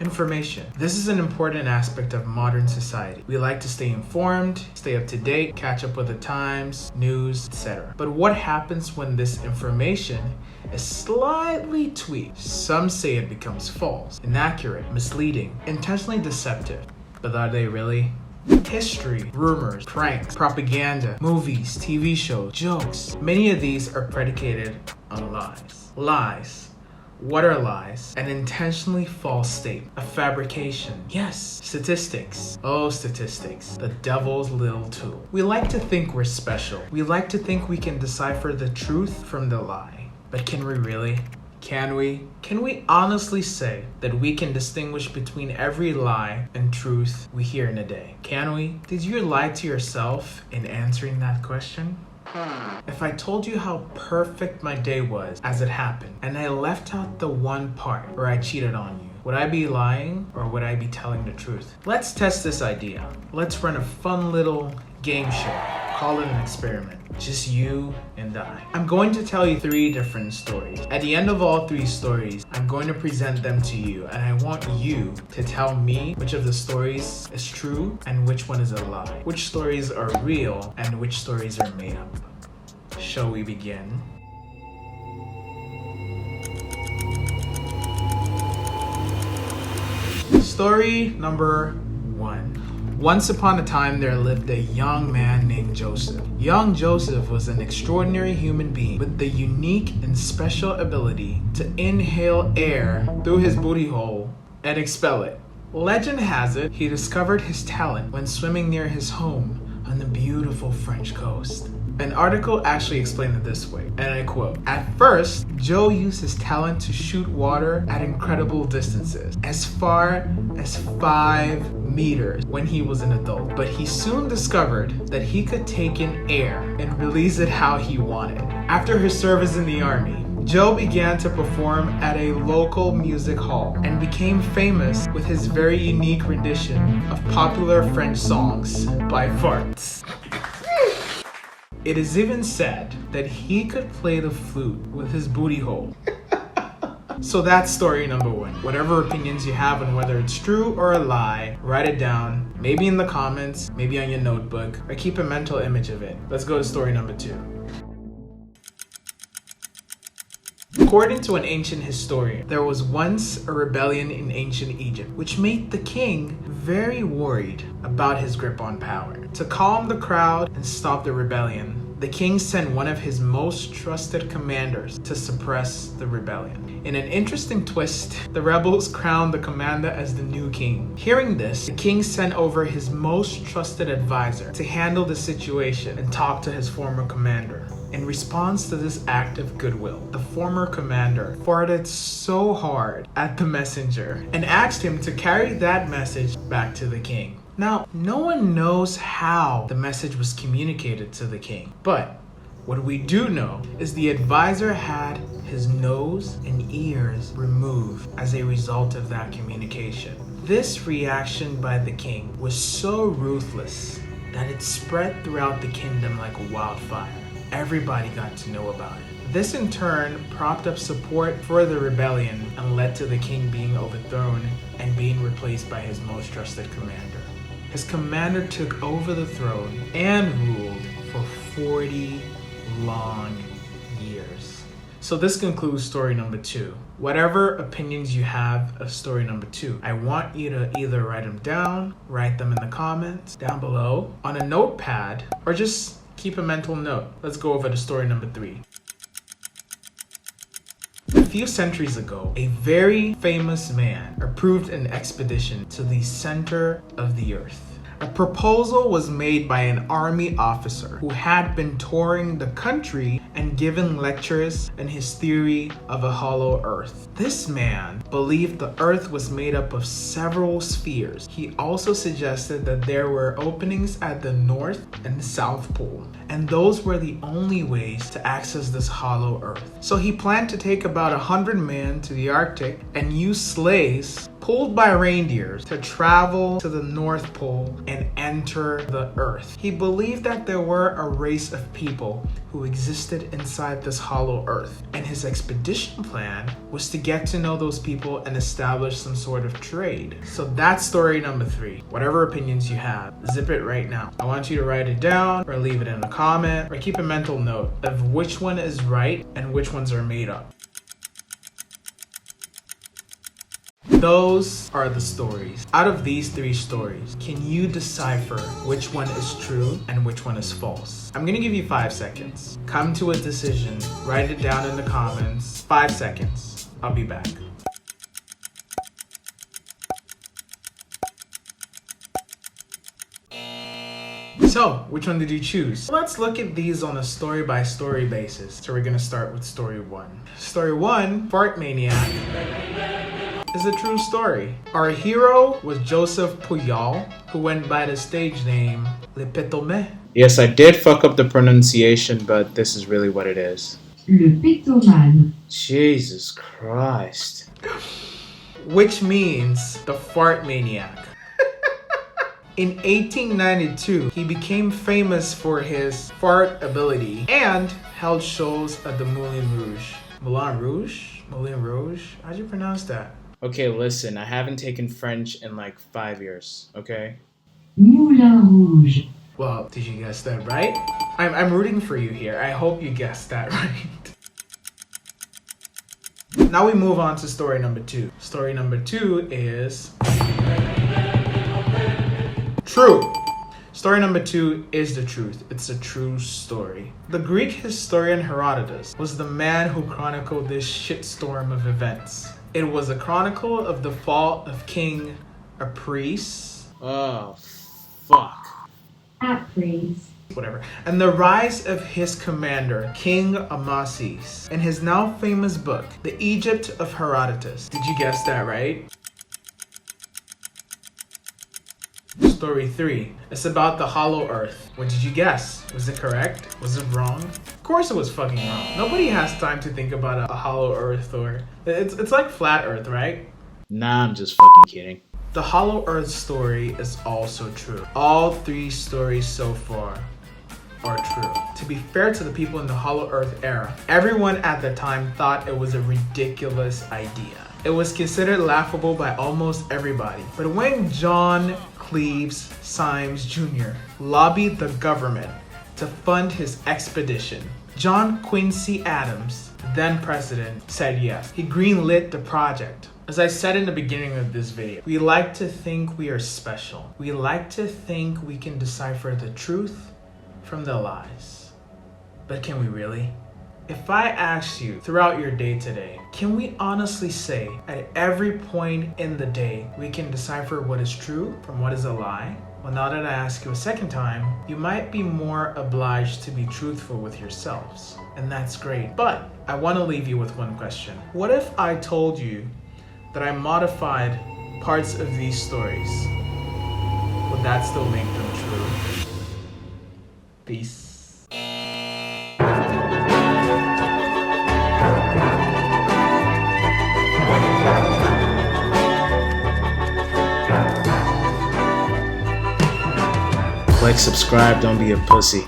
Information. This is an important aspect of modern society. We like to stay informed, stay up to date, catch up with the times, news, etc. But what happens when this information is slightly tweaked? Some say it becomes false, inaccurate, misleading, intentionally deceptive. But are they really? History, rumors, pranks, propaganda, movies, TV shows, jokes. Many of these are predicated on lies. Lies. What are lies? An intentionally false statement. A fabrication. Yes. Statistics. Oh, statistics. The devil's little tool. We like to think we're special. We like to think we can decipher the truth from the lie. But can we really? Can we? Can we honestly say that we can distinguish between every lie and truth we hear in a day? Can we? Did you lie to yourself in answering that question? If I told you how perfect my day was as it happened, and I left out the one part where I cheated on you, would I be lying or would I be telling the truth? Let's test this idea. Let's run a fun little game show. Call it an experiment. Just you and I. I'm going to tell you 3 different stories. At the end of all 3 stories, I'm going to present them to you, and I want you to tell me which of the stories is true and which one is a lie. Which stories are real and which stories are made up. Shall we begin? Story number 1. Once upon a time, there lived a young man named Joseph. Young Joseph was an extraordinary human being with the unique and special ability to inhale air through his booty hole and expel it. Legend has it he discovered his talent when swimming near his home on the beautiful French coast. An article actually explained it this way, and I quote, "At first, Joe used his talent to shoot water at incredible distances, as far as 5 meters when he was an adult. But he soon discovered that he could take in air and release it how he wanted. After his service in the army, Joe began to perform at a local music hall and became famous with his very unique rendition of popular French songs by farts. It is even said that he could play the flute with his booty hole." So that's story number 1. Whatever opinions you have on whether it's true or a lie, write it down, maybe in the comments, maybe on your notebook, or keep a mental image of it. Let's go to story number 2. According to an ancient historian, there was once a rebellion in ancient Egypt, which made the king very worried about his grip on power. To calm the crowd and stop the rebellion, the king sent one of his most trusted commanders to suppress the rebellion. In an interesting twist, the rebels crowned the commander as the new king. Hearing this, the king sent over his most trusted advisor to handle the situation and talk to his former commander. In response to this act of goodwill, the former commander farted so hard at the messenger and asked him to carry that message back to the king. Now, no one knows how the message was communicated to the king, but what we do know is the advisor had his nose and ears removed as a result of that communication. This reaction by the king was so ruthless that it spread throughout the kingdom like a wildfire. Everybody got to know about it. This in turn propped up support for the rebellion and led to the king being overthrown and being replaced by his most trusted commander. His commander took over the throne and ruled for 40 long years. So this concludes story number 2. Whatever opinions you have of story number 2, I want you to either write them down, write them in the comments down below on a notepad, or just keep a mental note. Let's go over to story number 3. A few centuries ago, a very famous man approved an expedition to the center of the earth. A proposal was made by an army officer who had been touring the country and given lectures on his theory of a hollow earth. This man believed the earth was made up of several spheres. He also suggested that there were openings at the North and South Pole, and those were the only ways to access this hollow earth. So he planned to take about 100 men to the Arctic and use sleighs pulled by reindeers to travel to the North Pole and enter the earth. He believed that there were a race of people who existed inside this hollow earth, and his expedition plan was to get to know those people and establish some sort of trade. So that's story number 3. Whatever opinions you have, zip it right now. I want you to write it down or leave it in a comment or keep a mental note of which one is right and which ones are made up. Those are the stories. Out of these 3 stories, can you decipher which one is true and which one is false? I'm gonna give you 5 seconds. Come to a decision. Write it down in the comments. 5 seconds. I'll be back. So, which one did you choose? Let's look at these on a story-by-story basis. So we're gonna start with story 1. Story 1, Fart Maniac, is a true story. Our hero was Joseph Puyol, who went by the stage name Le Pétomé. Yes, I did fuck up the pronunciation, but this is really what it is. Le Pétomane. Jesus Christ. Which means the Fart Maniac. In 1892, he became famous for his fart ability and held shows at the Moulin Rouge. Moulin Rouge? Moulin Rouge? How'd you pronounce that? Okay, listen, I haven't taken French in like 5 years, okay? Moulin Rouge. Well, did you guess that right? I'm rooting for you here. I hope you guessed that right. Now we move on to story number 2. Story number 2 is true. Story number 2 is the truth. It's a true story. The Greek historian Herodotus was the man who chronicled this shitstorm of events. It was a chronicle of the fall of King Apries. Oh, fuck. Apries. Whatever. And the rise of his commander, King Amasis, in his now famous book, The Egypt of Herodotus. Did you guess that right? Story 3. It's about the hollow earth. What did you guess? Was it correct? Was it wrong? Of course it was fucking wrong. Nobody has time to think about a hollow earth or... It's like flat earth, right? Nah, I'm just fucking kidding. The hollow earth story is also true. All 3 stories so far are true. To be fair to the people in the hollow earth era, everyone at the time thought it was a ridiculous idea. It was considered laughable by almost everybody. But when John Cleves Symes Jr. lobbied the government to fund his expedition, John Quincy Adams, then president, said yes. He greenlit the project. As I said in the beginning of this video, we like to think we are special. We like to think we can decipher the truth from the lies. But can we really? If I asked you throughout your day today, can we honestly say at every point in the day we can decipher what is true from what is a lie? Well, now that I ask you a second time, you might be more obliged to be truthful with yourselves. And that's great. But I want to leave you with one question. What if I told you that I modified parts of these stories? Would that still make them true? Peace. Like, subscribe, don't be a pussy.